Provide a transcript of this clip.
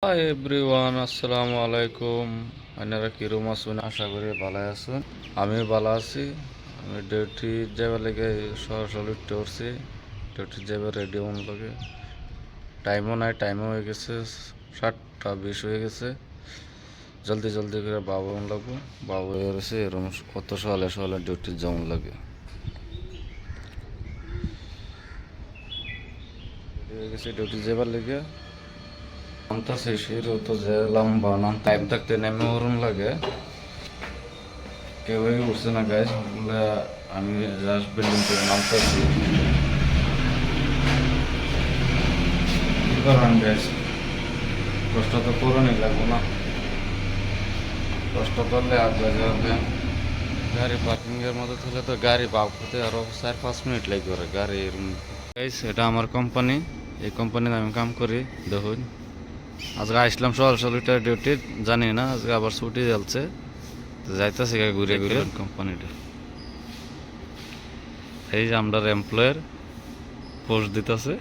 Hi everyone, আসসালামু আলাইকুম। আপনারা কিরম আছেন? আশা করি ভালো আছেন। আমি ভালো আছি। আমি ডিউটি যাবার লেগে সরাসরি উঠতে উঠছি। ডিউটি যাবার রেডি হন লাগে, টাইমও নাই, টাইমও হয়ে গেছে 7:20 হয়ে গেছে। জলদি জলদি করে বাবু লাগবো। বাবু হয়ে গেছে এরকম কত সকালে সকালে ডিউটি যেমন লাগে হয়ে গেছে ডিউটি যাবার লেগে। নামতাছে সেরও তো যে লম্বা নাম টাইম থাকতে নেমে ওরম লাগে। কেউই উঠছে না গাইজ, বলে আমি জাস্ট বিল্ডিং থেকে নামতেছি। কি করবেন গাইজ, কষ্ট তো করণই লাগবো না। কষ্ট করলে আগে যাবে। গাড়ি পার্কিং এর মধ্যে থাকলে তো গাড়ি বাপ হতে আরো 4-5 মিনিট লাগবে গাড়ি এরম। গাইজ এটা আমার কোম্পানি, এই কোম্পানিতে আমি কাম করি। দেখুন আজকে আসলাম সকাল সকাল ডিউটি, জানি না আজকে আবার ছুটি চলছে, যাইতেছে ঘুরে ঘুরে কোম্পানিটা। এই যে আমরা এমপ্লয়ের পোস্ট দিতেছে।